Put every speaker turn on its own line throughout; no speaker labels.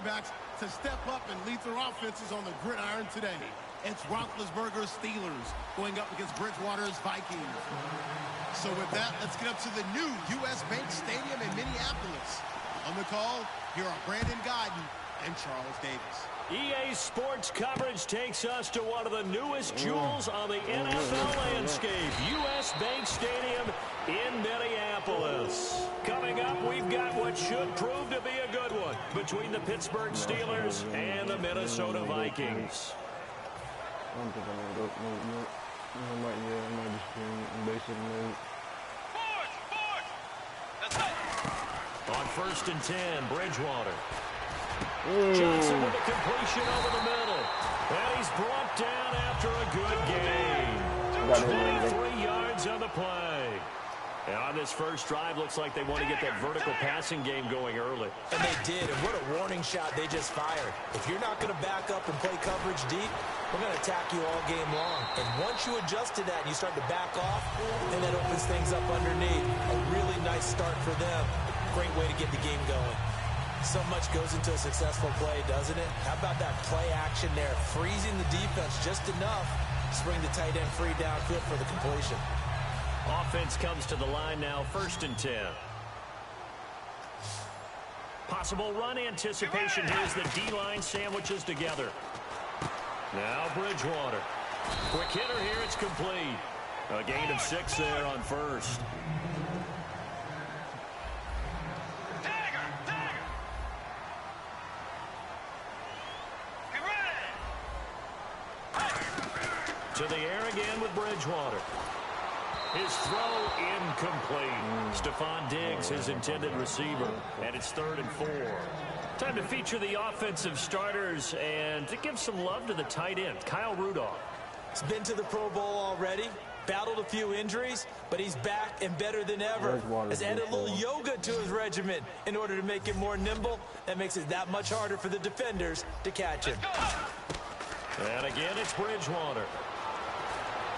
quarterbacks to step up and lead their offenses on the gridiron today. It's Roethlisberger's Steelers going up against Bridgewater's Vikings. So with that, let's get up to the new U.S. Bank Stadium in Minneapolis. On the call, here are Brandon Guyton and Charles Davis.
EA Sports coverage takes us to one of the newest jewels on the NFL landscape, U.S. Bank Stadium in Minneapolis. Coming up, we've got what should prove to be a good one between the Pittsburgh Steelers and the Minnesota Vikings.
I don't think I'm going to go. I might just be in basic mode.
On 1st and 10, Bridgewater. Johnson with a completion over the middle. And he's brought down after a good gain. 23 yards on the play. And on this first drive, looks like they want to get that vertical passing game going early.
And they did, and what a warning shot they just fired. If you're not going to back up and play coverage deep, we're going to attack you all game long. And once you adjust to that and you start to back off, then that opens things up underneath. A really nice start for them. Great way to get the game going. So much goes into a successful play, doesn't it? How about that play action there? Freezing the defense just enough to bring the tight end free downfield for the completion.
Offense comes to the line now, 1st and 10. Possible run anticipation. Here's the D-line sandwiches together. Now Bridgewater. Quick hitter here, it's complete. A gain of 6 there on 1st. To the air again with Bridgewater. His throw incomplete. Stephon Diggs, his intended receiver. And it's 3rd and 4. Time to feature the offensive starters and to give some love to the tight end, Kyle Rudolph.
He's been to the Pro Bowl already. Battled a few injuries, but he's back and better than ever. Has added a little yoga to his regimen in order to make him more nimble. That makes it that much harder for the defenders to catch him.
And again, it's Bridgewater.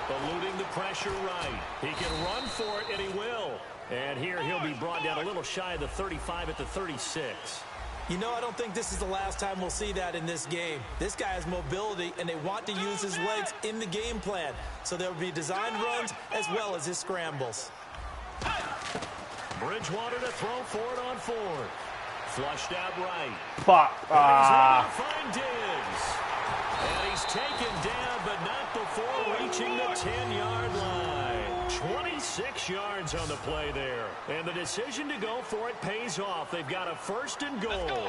Eluding the pressure right. He can run for it, and he will. And here he'll be brought down a little shy of the 35 at the 36.
You know, I don't think this is the last time we'll see that in this game. This guy has mobility, and they want to use his legs in the game plan. So there'll be designed runs as well as his scrambles.
Bridgewater to throw for it on 4th. Flushed out right.
Fuck.
He's able to find Diggs. And he's taken down, but not before reaching the 10-yard line. 26 yards on the play there. And the decision to go for it pays off. They've got a 1st and goal.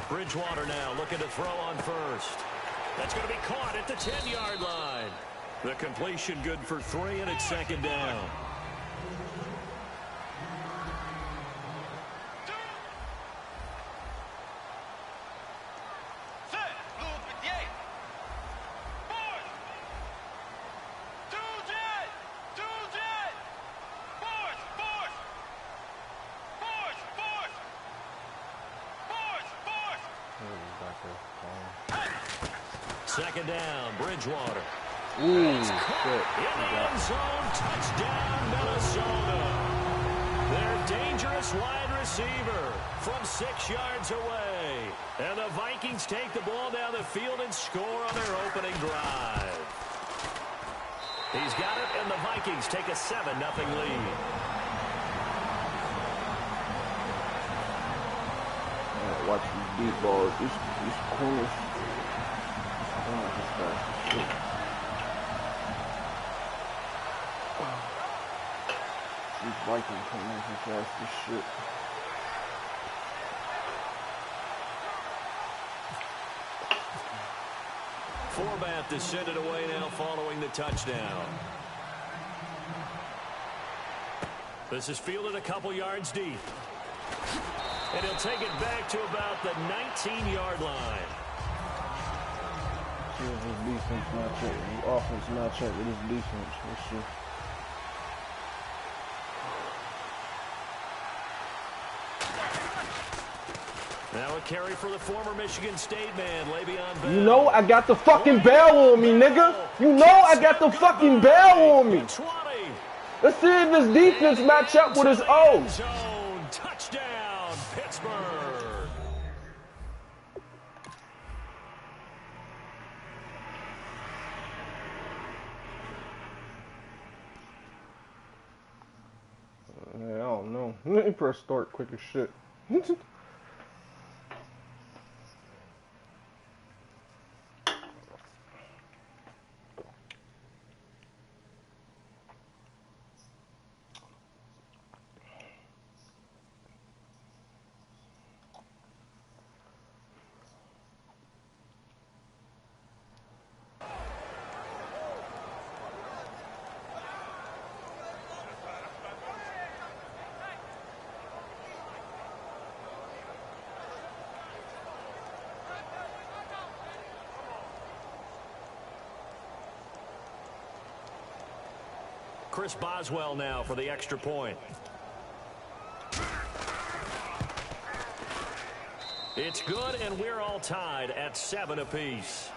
Bridgewater now looking to throw on 1st. That's going to be caught at the 10-yard line. The completion good for 3, and it's 2nd down. Second down, Bridgewater.
Ooh,
in the end zone, touchdown, Minnesota. Their dangerous wide receiver from 6 yards away. And the Vikings take the ball down the field and score on their opening drive. He's got it, and the Vikings take a 7-0 lead.
Watch these deep balls. These corners. These Vikings come in some fast as shit.
Forbath to send it away now following the touchdown. This is fielded a couple yards deep. And he'll take it back to about the 19-yard line.
See if his defense match up, his offense match up with his defense. Let's see.
Now a carry for the former Michigan State man, Le'Veon Bell.
You know I got the fucking bell on me, nigga. You know I got the fucking bell on me. Let's see if his defense match up with his O.
Touchdown, Pittsburgh.
Yeah, I don't know. Let me press start quick as shit.
Chris Boswell now for the extra point. It's good, and we're all tied at 7 apiece.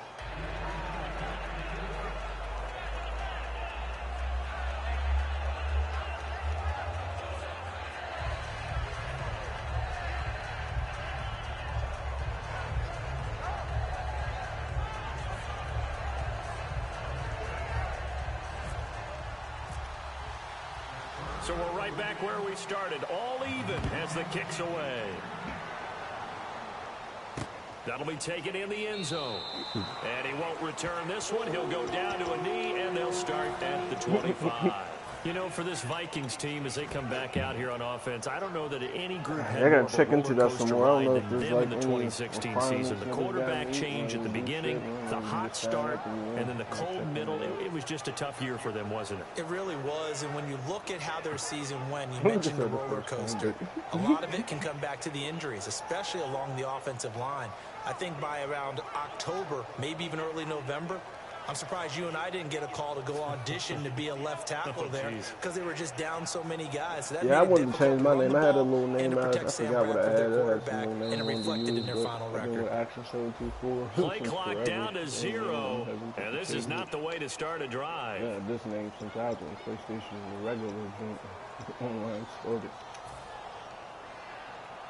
So we're right back where we started, all even as the kick's away. That'll be taken in the end zone. And he won't return this one. He'll go down to a knee, and they'll start at the 25. You know, for this Vikings team, as they come back out here on offense, I don't know that any group had
I
more
gotta
of
check
a
into that
roller
some
coaster
more. I don't know
ride
if
than
there's
them
like
in the
any
2016
finals
season. The
that
quarterback
got
change at the beginning, the hot start, and then the cold middle. It was just a tough year for them, wasn't it?
It really was, and when you look at how their season went, you mentioned the roller coaster. A lot of it can come back to the injuries, especially along the offensive line. I think by around October, maybe even early November, I'm surprised you and I didn't get a call to go audition to be a left tackle there because they were just down so many guys. So that
yeah, I
made it
wouldn't change my name. I had a little
and
name.
to
I
protect Sam
forgot what I
Bradford,
had.
their
I had some
quarterback,
little
and it
name I wanted to
reflected in
use,
their
but
final
I've been
record.
with Action 724
Play
since
clock
forever.
down to 0, and this is not the way to start a drive.
Yeah, this name since I was on PlayStation, the regular online started.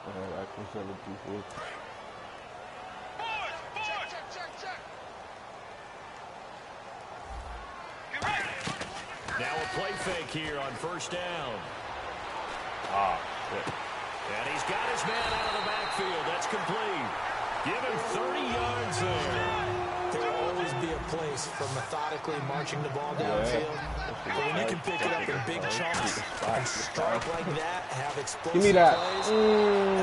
I had Action 724.
Now a play fake here on first down. And he's got his man out of the backfield. That's complete. Give him 30 yards there.
There will always be a place for methodically marching the ball downfield. But when you can pick it up in big chunks and strike like that, have explosive
Give me that.
plays,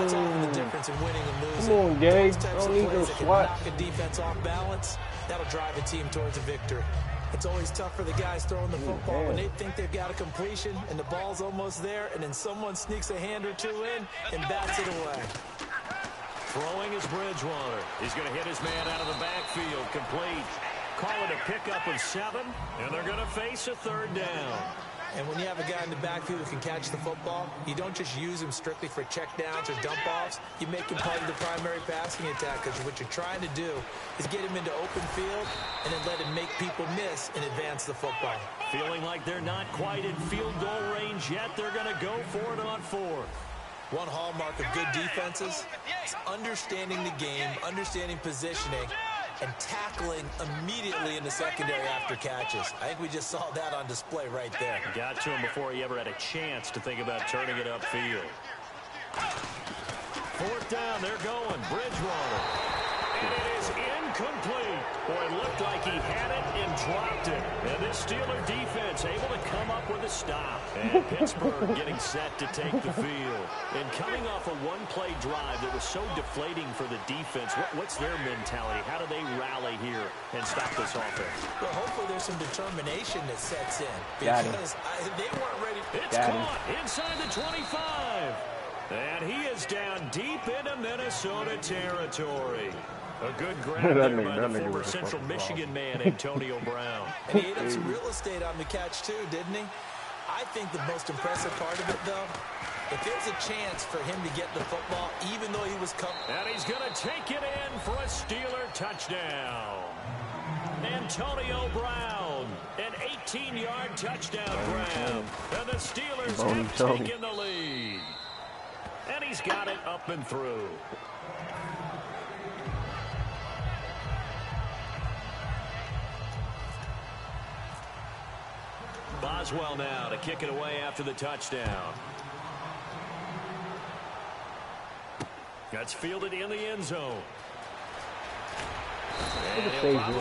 that's often the difference in winning and losing.
Come on, Gay.
Those types
Don't
of
need
plays
no
that can
swats.
knock a defense off balance, that'll drive a team towards a victory. It's always tough for the guys throwing the football when they think they've got a completion and the ball's almost there, and then someone sneaks a hand or two in and bats it away.
Throwing is Bridgewater. He's going to hit his man out of the backfield. Complete. Call it a pickup of 7, and they're going to face a third down.
And when you have a guy in the backfield who can catch the football, you don't just use him strictly for checkdowns or dump-offs. You make him part of the primary passing attack, because what you're trying to do is get him into open field and then let him make people miss and advance the football.
Feeling like they're not quite in field goal range yet, they're going to go for it on 4th.
One hallmark of good defenses is understanding the game, understanding positioning, and tackling immediately in the secondary after catches. I think we just saw that on display right there.
Got to him before he ever had a chance to think about turning it upfield. 4th down, they're going. Bridgewater. And it is incomplete. Boy, it looked like he had it and dropped it. And this Steeler defense able to come up with a stop. And Pittsburgh getting set to take the field. And coming off a one-play drive that was so deflating for the defense, what's their mentality? How do they rally here and stop this offense?
Well, hopefully there's some determination that sets in. Because they weren't ready.
It's caught inside the 25. And he is down deep into Minnesota territory. A good grab there by the former Central Michigan man, Antonio Brown.
And he ate up some real estate on the catch, too, didn't he? I think the most impressive part of it, though, if there's a chance for him to get the football, even though he was
and he's going to take it in for a Steeler touchdown. Antonio Brown, an 18-yard touchdown grab. And the Steelers have taken the lead. he's got it up and through. Boswell now to kick it away after the touchdown. That's fielded in the end zone.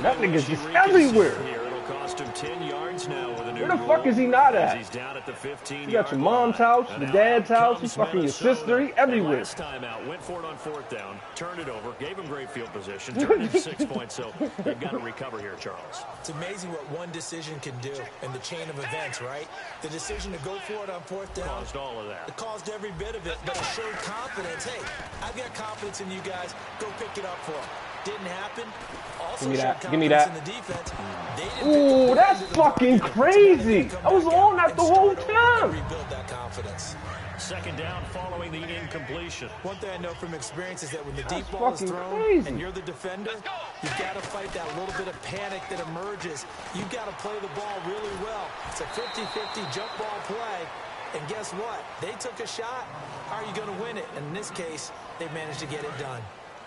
That nigga's just everywhere.
It'll cost him 10 yards now with a new
Where the fuck is he not at?
He's down at the 15.
You got your mom's house, your dad's house, he's fucking your sister, he everywhere.
Last time out, went for it on 4th down, turned it over, gave him great field position, turned it 6 points, so they've got to recover here, Charles.
It's amazing what one decision can do in the chain of events, right? The decision to go for it on 4th down.
Caused all of that.
It caused every bit of it, but it showed confidence. Hey, I've got confidence in you guys. Go pick it up for them. Didn't happen. Also
Give me that.
showed
Give me that.
in the defense.
Ooh, that's fucking crazy. I was on that the whole time.
Rebuild that confidence.
2nd down following the incompletion.
One thing I know from experience is that when the deep ball is thrown and you're the defender, you've got to fight that little bit of panic that emerges. You've got to play the ball really well. It's a 50-50 jump ball play. And guess what? They took a shot. How are you going to win it? And in this case, they managed to get it done.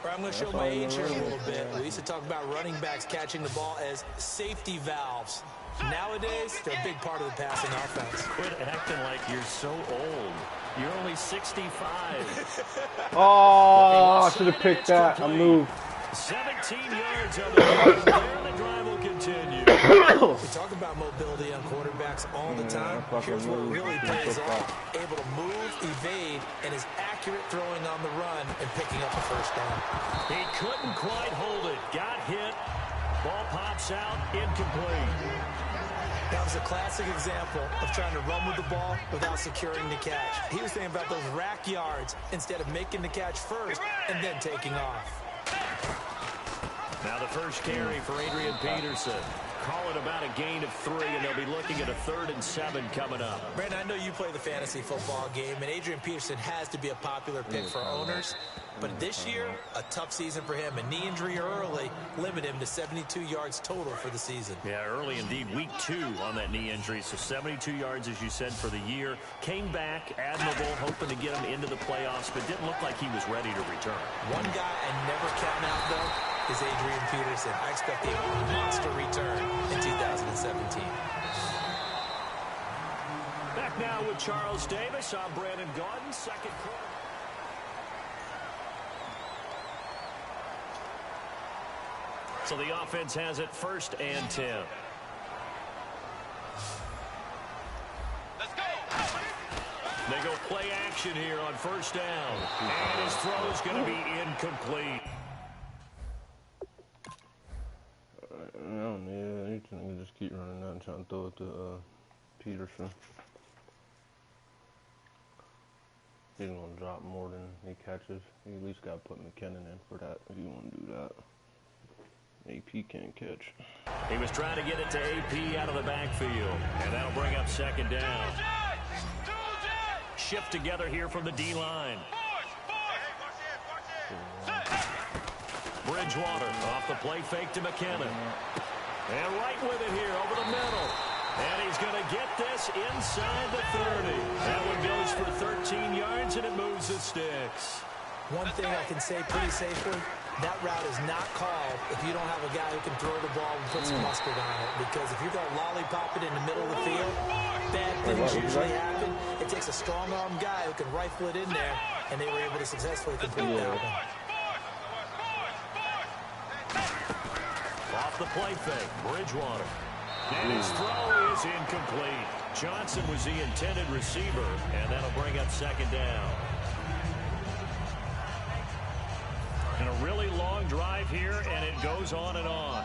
Or I'm going to show my age here a little bit. We used to talk about running backs catching the ball as safety valves. Nowadays, they're a big part of the passing offense.
Quit acting like you're so old. You're only 65.
Oh, I should have picked that. I moved.
17 yards on the drive. There the drive will continue.
We talk about mobility on quarterbacks all the time. Here's what really pays off. Able to move, evade, and is accurate throwing on the run and picking up a 1st down.
He couldn't quite hold it. Got hit. Ball pops out. Incomplete.
That was a classic example of trying to run with the ball without securing the catch. He was thinking about those rack yards instead of making the catch first and then taking off.
Now the first carry for Adrian Peterson. Call it about a gain of 3, and they'll be looking at a 3rd and 7 coming up.
Brandon, I know you play the fantasy football game, and Adrian Peterson has to be a popular pick for owners. But this year, a tough season for him. A knee injury early limited him to 72 yards total for the season.
Yeah, early indeed. Week 2 on that knee injury. So 72 yards, as you said, for the year. Came back, admirable, hoping to get him into the playoffs, but didn't look like he was ready to return.
One guy I never count out, though, is Adrian Peterson. I expect a monster return in 2017.
Back now with Charles Davis. I'm Brandon Gaudin. 2nd quarter. So the offense has it 1st and 10.
Let's go.
They go play action here on 1st down. And his throw is going to be incomplete.
Yeah, you can just keep running that and trying to throw it to Peterson. He's going to drop more than he catches. You at least got to put McKinnon in for that if you want to do that. AP can't catch.
He was trying to get it to AP out of the backfield, and that'll bring up 2nd down. Shift together here from the D-line. Bridgewater off the play fake to McKinnon. And right with it here over the middle. And he's going to get this inside the 30. That one goes for 13 yards, and it moves the sticks.
One thing I can say pretty safely, that route is not called if you don't have a guy who can throw the ball and put some mustard on it. Because if you're going to lollipop it in the middle of the field, bad things usually happen. It takes a strong-arm guy who can rifle it in there, and they were able to successfully complete that one.
Off the play fake, Bridgewater. And his throw is incomplete. Johnson was the intended receiver, and that'll bring up 2nd down. And a really long drive here, and it goes on and on.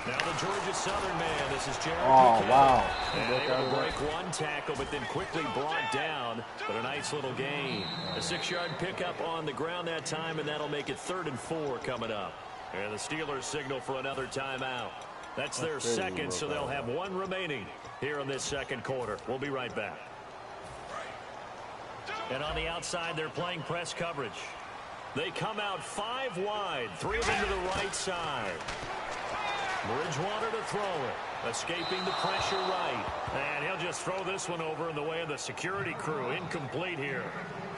Now the Georgia Southern man, this is Jared.
Oh, wow.
And able to break one tackle, but then quickly brought down. But a nice little gain. A 6-yard pickup on the ground that time, and that'll make it 3rd and 4 coming up. And the Steelers signal for another timeout. That's their 2nd, so they'll have 1 remaining here in this 2nd quarter. We'll be right back. And on the outside, they're playing press coverage. They come out 5 wide, 3 of them to the right side. Bridgewater to throw it. Escaping the pressure right. And he'll just throw this one over in the way of the security crew. Incomplete here.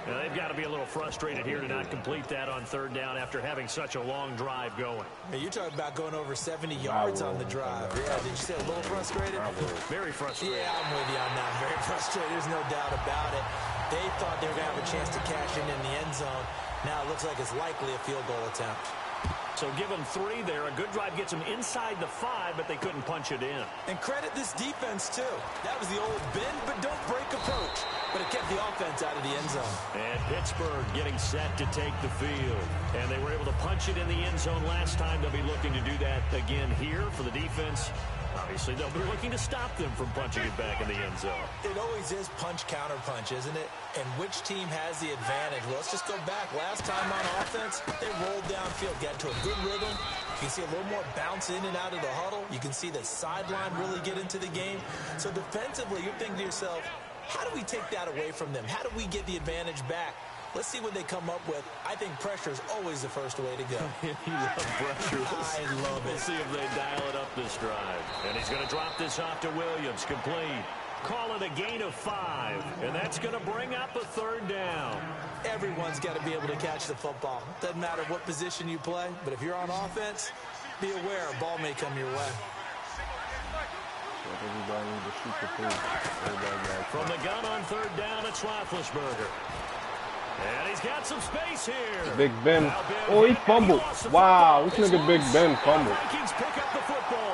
Now, they've got to be a little frustrated here to not complete that on third down after having such a long drive going.
Hey, you're talking about going over 70 yards on the drive. Yeah, did you say a little frustrated?
Very frustrated.
Yeah, I'm with you on that. Very frustrated. There's no doubt about it. They thought they were going to have a chance to cash in the end zone. Now it looks like it's likely a field goal attempt.
So give them 3 there. A good drive gets them inside the 5, but they couldn't punch it in.
And credit this defense, too. That was the old bend but don't break approach. But it kept the offense out of the end zone.
And Pittsburgh getting set to take the field. And they were able to punch it in the end zone last time. They'll be looking to do that again here for the defense. Obviously, they'll be looking to stop them from punching it back in the end zone.
It always is punch-counter-punch, isn't it? And which team has the advantage? Well, let's just go back. Last time on offense, they rolled downfield, got to a good rhythm. You can see a little more bounce in and out of the huddle. You can see the sideline really get into the game. So defensively, you're thinking to yourself, how do we take that away from them? How do we get the advantage back? Let's see what they come up with. I think pressure is always the first way to go.
You love pressure.
I love it.
We'll see if they dial it up this drive. And he's going to drop this off to Williams. Complete. Call it a gain of 5. And that's going to bring up a third down.
Everyone's got to be able to catch the football. Doesn't matter what position you play, but if you're on offense, be aware a ball may come your way.
Everybody needs to shoot the food.
From the gun on third down, it's Roethlisberger. And he's got some space here.
Big Ben. Oh, he fumbled. Wow, this nigga Big Ben fumbled.
Vikings pick up the football.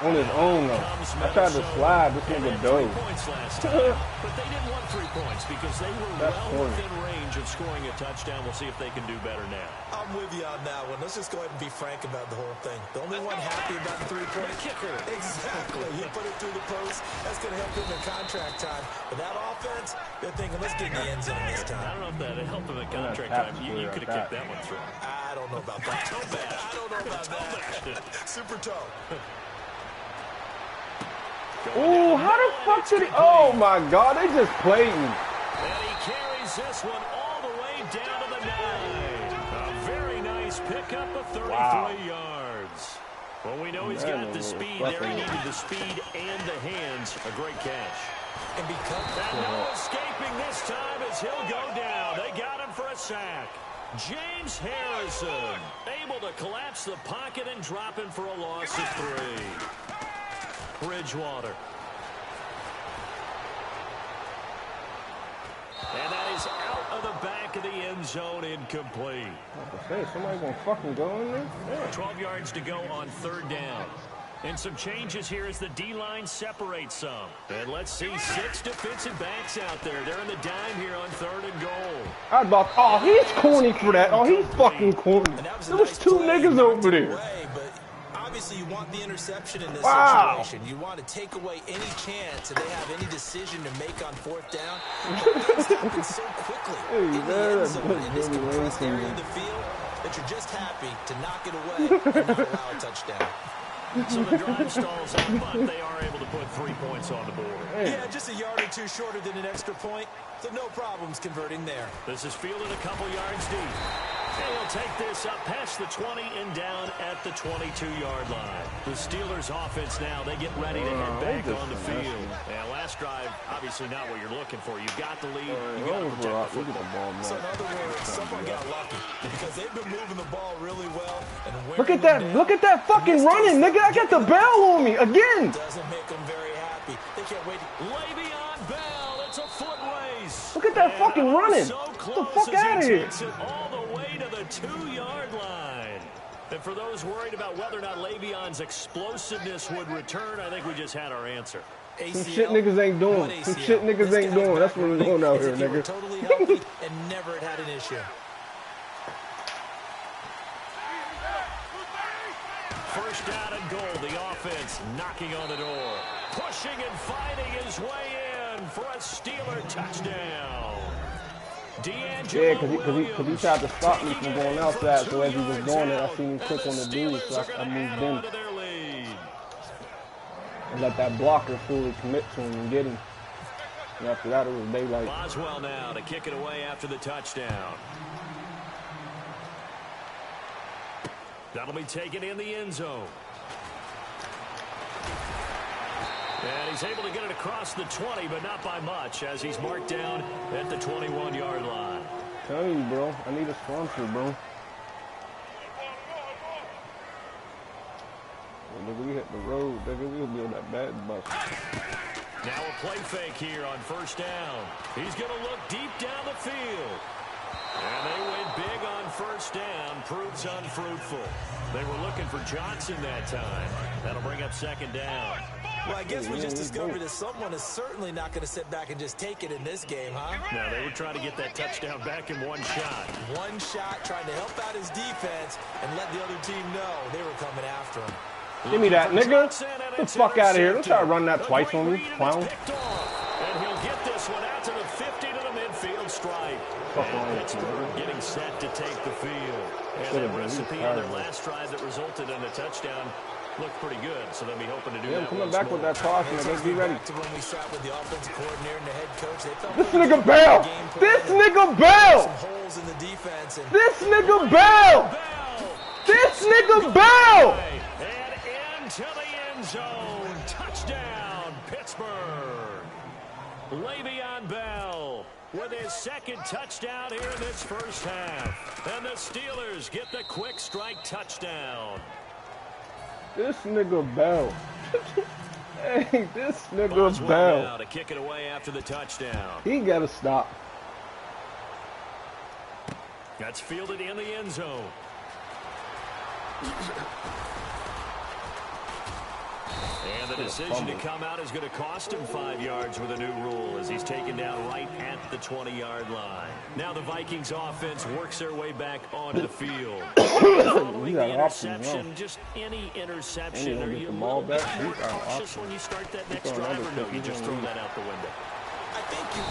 On his own, though. I tried to slide. This nigga dove.
But they didn't want 3 points because they were well within range of scoring a touchdown. We'll see if they can do better now.
I'm with you on that one. Let's just go ahead and be frank about the whole thing. The only one happy about the 3-point
kicker.
Exactly. He put it through the post. That's going to help him in contract time. But that offense, they're thinking, let's get in the end zone this time.
I don't know if that helped him in contract time. You could have kicked that one through.
I don't know about that.
Toe bash.
I don't know about that. Super toe.
Oh, how the fuck did he? Oh my God, they just played me.
And he carries this one all the way down to the 9. A very nice pickup of 33 yards. Well, we know he's got the speed there. He needed the speed and the hands. A great catch.
And
no escaping this time as he'll go down. They got him for a sack. James Harrison able to collapse the pocket and drop him for a loss of 3. Bridgewater. And that is out of the back of the end zone, incomplete.
Hey, somebody gonna fucking go in there? Yeah.
12 yards to go on third down. And some changes here as the D-line separates some. And let's see 6 defensive backs out there. They're in the dime here on 3rd and goal.
I was about, oh, he's corny for that. Oh, he's fucking corny. There was 2 niggas over there.
Obviously, you want the interception in this situation. You want to take away any chance that they have any decision to make on 4th down. Things happen so quickly in the end zone, in this compressed area of the field, that you're just happy to knock it away and not allow a touchdown.
So the drive stalls out, but they are able to put 3 points on the board.
Yeah, just a yard or 2 shorter than an extra point, so no problems converting there.
This is fielded a couple yards deep. And he'll take this up past the 20 and down at the 22-yard line. The Steelers' offense now, they get ready to head back on the field. And last drive, obviously not what you're looking for. You've got the lead. You've got to protect the football.
So in other words, someone got lucky because they've been moving the ball really well. And
look at that. Look at that fucking running, nigga. I got the bell on me again.
Doesn't make them very happy. They can't wait.
Le'Veon Bell. It's a foot race.
Look at that fucking running.
So
Get the fuck out of here.
All the way to the 2-yard line. And for those worried about whether or not Le'Veon's explosiveness would return, I think we just had our answer.
Some shit niggas ain't doing. Some shit niggas ain't doing. That's what we're doing out here, nigga.
Totally healthy and never had an issue.
First down and goal. The offense knocking on the door. Pushing and fighting his way in for a Steeler touchdown.
Yeah, because he tried to stop me from going outside, so as he was doing it, I seen him click on the dude, so I moved in. And let that blocker fully commit to him and get him. And after that, it was daylight.
Boswell now to kick it away after the touchdown. That'll be taken in the end zone. And he's able to get it across the 20, but not by much, as he's marked down at the 21-yard line.
Tell you, bro. I need a sponsor, bro. Nigga, we hit the road, nigga. We'll be on that bad bus.
Now a play fake here on first down. He's going to look deep down the field. And they went big on first down. Proves unfruitful. They were looking for Johnson that time. That'll bring up second down.
Well, I guess we just discovered that someone is certainly not going to sit back and just take it in this game, huh?
No, they were trying to get that touchdown back in one shot.
One shot, trying to help out his defense and let the other team know they were coming after him.
Give me that, nigga. Get the fuck out of here. Don't try to run that twice on me, clown.
And he'll get this one out to the 50 to the midfield stripe. And Pittsburgh getting set to take the field. And that recipe on their last drive that resulted in a touchdown looked pretty good, so they'll be hoping to do that.
Coming back with that toss, nigga. Be ready.
When we sat with the offensive coordinator and the head coach, they felt
this nigga Bell! This nigga Bell!
Some holes in the defense. And
this nigga Bell! This nigga Bell!
And into the end zone. Touchdown, Pittsburgh. Le'Veon Bell with his second touchdown here in this first half. And the Steelers get the quick strike touchdown.
This nigga Bell. Hey, this nigga Bell.
Now to kick it away after the touchdown.
He gotta stop.
That's fielded in the end zone. And the decision to come out is going to cost him 5 yards with a new rule as he's taken down right at the 20-yard line. Now the Vikings offense works their way back onto the field. Following the interception, just any interception, are you a little bit more cautious when you start that next drive, or no, you just throw that out the window?
I think
he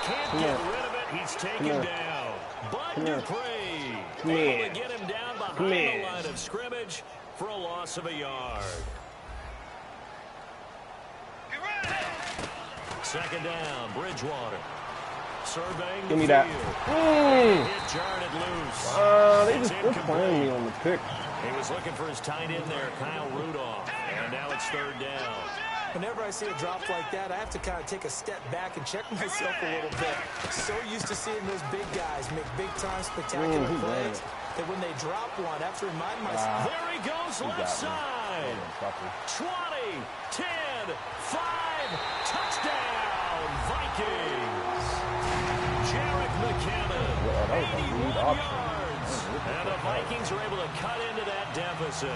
can't get rid of it. He's taken down. Bud Dupree able to get him down behind the line of scrimmage for a loss of a yard. Second down, Bridgewater. Surveying
Give me that.
Hit jarred loose.
They're playing me on the pick.
He was looking for his tight end there, Kyle Rudolph. And now it's third down.
Whenever I see a drop like that, I have to kind of take a step back and check myself a little bit. So used to seeing those big guys make big-time spectacular plays that when they drop one, I have to remind myself.
There he goes, left side. 20, 10, 5, touchdown, Vikings. Jarek McCammon, 81 yards. And the Vikings are able to cut into that deficit.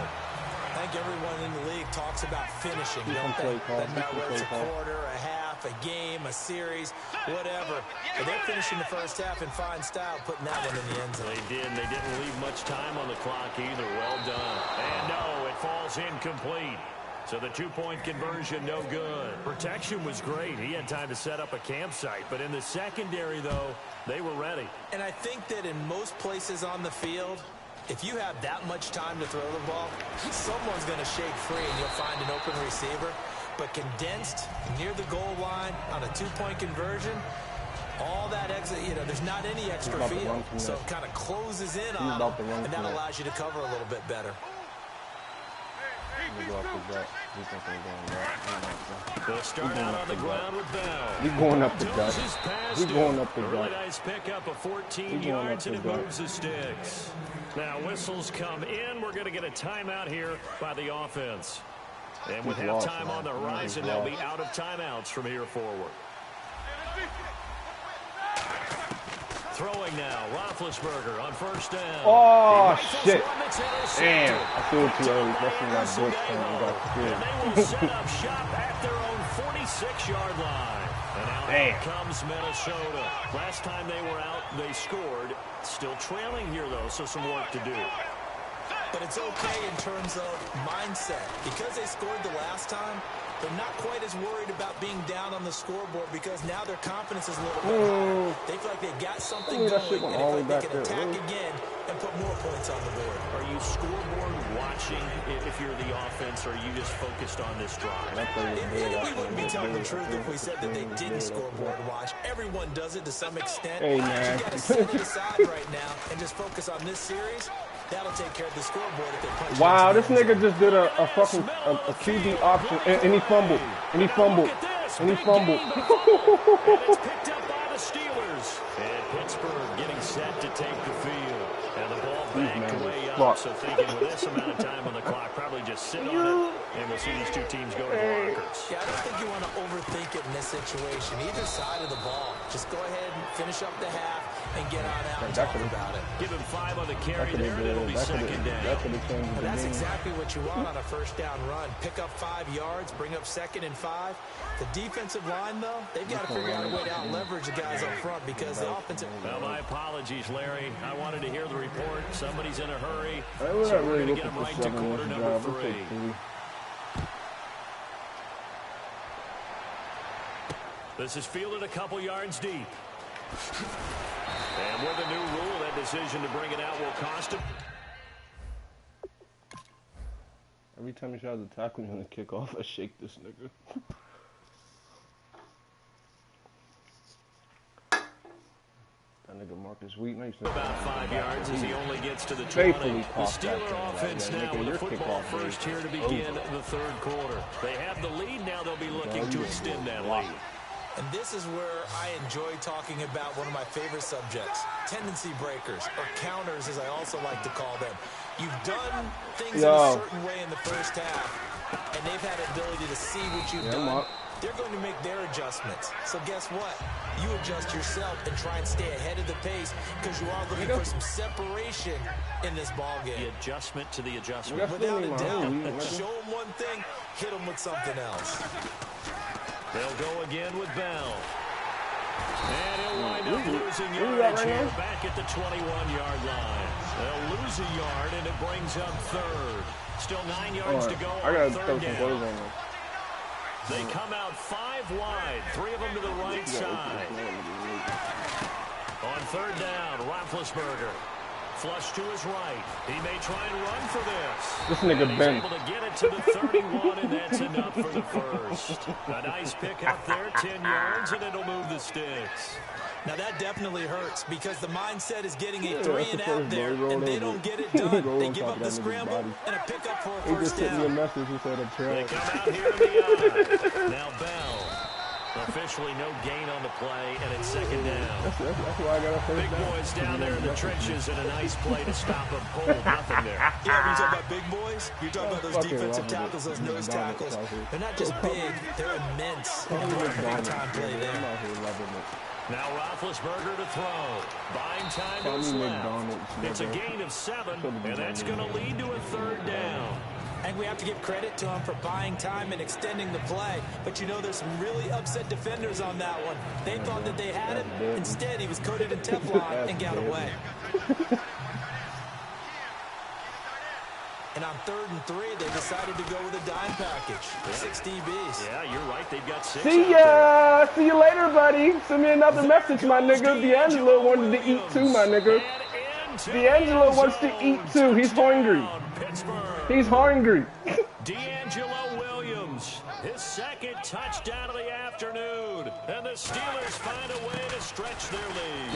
I think everyone in the league talks about finishing, don't they? Doesn't matter whether it's a quarter, a half, a game, a series, whatever. But they're finishing the first half in fine style, putting that one in the end zone.
They did. They didn't leave much time on the clock either. Well done. And no, it falls incomplete. So the two-point conversion, no good. Protection was great. He had time to set up a campsite. But in the secondary, though, they were ready.
And I think that in most places on the field, if you have that much time to throw the ball, someone's going to shake free and you'll find an open receiver. But condensed near the goal line on a two-point conversion, all that exit, there's not any extra field. So it kind of closes in on them, and that allows you to cover a little bit better.
They'll start out on the ground with Bell.
He's going up the gut. He's going up the gut.
Really nice pickup of 14 yards, and it moves the sticks. Now whistles come in. We're going to get a timeout here by the offense. And with halftime on the horizon, they'll be out of timeouts from here forward. Throwing now, Roethlisberger on first down.
Oh, shit. Damn, I threw it too early. That's when that Bush
and they will set up shop at their own 46-yard line. And out comes Minnesota. Last time they were out, they scored. Still trailing here, though, so some work to do.
But it's okay in terms of mindset. Because they scored the last time, they're not quite as worried about being down on the scoreboard because now their confidence is a little bit higher. They feel like they've got something going, and they feel like they can attack again and put more points on the board.
Are you scoreboard watching if you're the offense, or are you just focused on this drive?
We wouldn't be telling the truth if we said that they didn't scoreboard watch. Everyone does it to some extent.
Hey, man.
You got to set it aside right now and just focus on this series That'll take care of the scoreboard if they punch.
Wow, this nigga just did a fucking a QB option, and he fumbled. And he fumbled. And he fumbled.
And it's picked up by the Steelers. And Pittsburgh getting set to take the field. And the ball banked way up. So thinking with this amount of time on the clock, probably just sit on it. And we'll see these two teams go to the lockers.
Yeah, I don't think you want to overthink it in this situation. Either side of the ball. Just go ahead and finish up the half and get on out and talk about it.
Give him 5 on the carry there, and it'll be second down.
That's exactly what you want on a first down run. Pick up 5 yards, bring up 2nd and 5. The defensive line, though, they've got to figure out a way to out-leverage the guys up front because the offensive...
Well, my apologies, Larry. I wanted to hear the report. Somebody's in a hurry.
So
we're going to get him right to quarter number 3. This is fielded a couple yards deep. And with a new rule, that decision to bring it out will cost him.
Every time he tries to tackle me on the kickoff, I shake this nigga. That nigga Marcus Wheaton.
About 5 yards as he only gets to the 20. The Steeler offense now with a football first here to begin the third quarter. They have the lead. Now they'll be looking to extend that lead.
And this is where I enjoy talking about one of my favorite subjects, tendency breakers, or counters as I also like to call them. You've done things in a certain way in the first half, and they've had the ability to see what you've done. They're going to make their adjustments. So guess what? You adjust yourself and try and stay ahead of the pace because you are looking for some separation in this ballgame.
The adjustment to the adjustment.
Without a doubt. Show them one thing, hit them with something else.
They'll go again with Bell. And he'll wind up losing yardage here back at the 21-yard line. They'll lose a yard, and it brings up third. Still 9 yards to go on third down. They come out 5 wide, 3 of them to the right side. On third down, Roethlisberger. Flush to his right. He may try and run for this.
This nigga Ben.
He's able to get it to the 31, and that's enough for the first. A nice pickup there, 10 yards, and it'll move the sticks.
Now that definitely hurts because the mindset is getting a 3 and out there, and they don't get it done. They give up the scramble and a pickup for a first down.
He just sent me a message. He said a
They come out here in the eye. Now Bell. Officially no gain on the play, and it's second down.
That's why I got a first
big
down.
boys down there in the trenches, and a nice play to stop them. Pulled nothing there.
Yeah, when you talk about big boys, you're talking about those defensive tackles, those nose tackles. They're not just big, they're immense. And they're a big-time play there.
Now Roethlisberger to throw. Buying time to his left. It's a gain of 7, and that's going to lead to a third down.
And we have to give credit to him for buying time and extending the play. But you know there's some really upset defenders on that one. They thought that they had him. Instead, he was coated in Teflon and got away. And on 3rd and 3, they decided to go with a dime package. 6 DBs.
Yeah, you're right. They've got 6.
See ya. See you later, buddy. Send me another message, my nigga. D'Angelo wanted to eat too, my nigga. D'Angelo wants to eat too. He's hungry. He's hungry.
D'Angelo Williams, his 2nd touchdown of the afternoon. And the Steelers find a way to stretch their lead.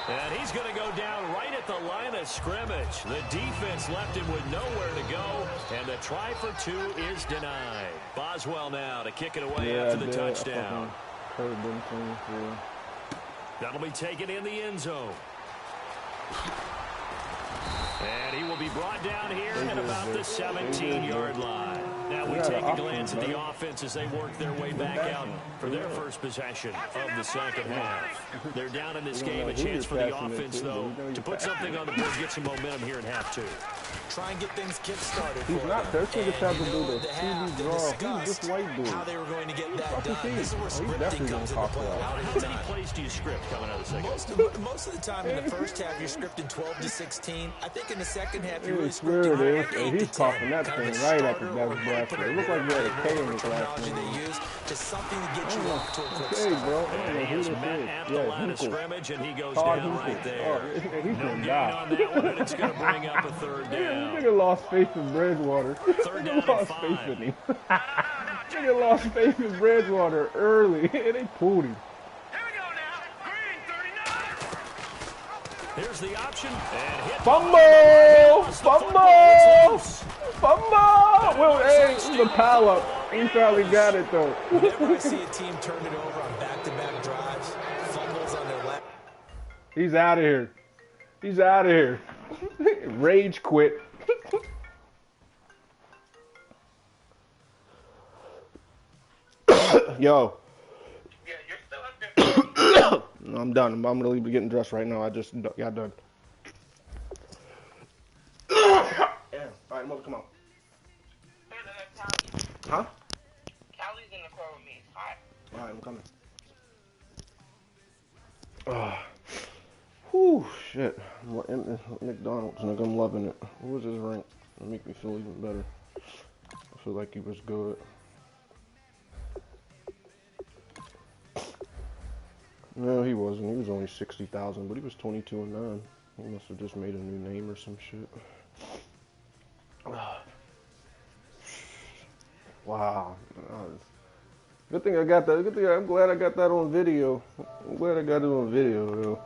And he's going to go down right at the line of scrimmage. The defense left him with nowhere to go. And the try for 2 is denied. Boswell now to kick it away after the touchdown. That'll be taken in the end zone. And he will be brought down here at about the 17-yard line. Now we take a glance at the offense as they work their way back out for their first possession of the second half. They're down in this game. A chance for the offense, though, to put something on the board, get some momentum here in half 2.
Try and get things kick-started.
He's not thirsty to try to do the TV draw. He's just white dude.
How they were going to get that done. This is where scripting comes into play.
How many plays do you script coming out of the second half?
Most of the time in the first half, you're scripting 12 to 16. I think in the second half, you're really
scripting
scripting
8 to 10. He's coughing that thing right up his back. It looked like he had a K in his last name.
They use just something to get you off to a quick
start.
Bro.
And he is met at the line of scrimmage, and he goes down right there.
He's
no gain on that one, and it's going to bring up a third down.
Nigga lost faith in Bridgewater.
Third down and 5.
In him. Nigga lost faith in Bridgewater early, and they pulled him.
Here we go now. Green 39.
Here's the option. And hit
Fumble! Fumble! Fumble! Well, hey, the pile up. He finally got it, though.
Whenever I see a team turn it over on back-to-back drives, fumbles on their left.
He's out of here. He's out of here. Rage quit. Yo.
Yeah, you're still up there.
No, I'm done. I'm gonna leave getting dressed right now. I just got done. Yeah. All right, mother, come on. Huh?
Callie's in the car with me. It's hot.
All right, I'm coming. Whew, shit. McDonald's, nigga, I'm loving it. What was his rank? It'll make me feel even better. I feel like he was good. No, he wasn't. He was only 60,000, but he was 22-9. He must have just made a new name or some shit. Wow. Good thing I got that. Good thing I'm glad I got that on video. I'm glad I got it on video, though.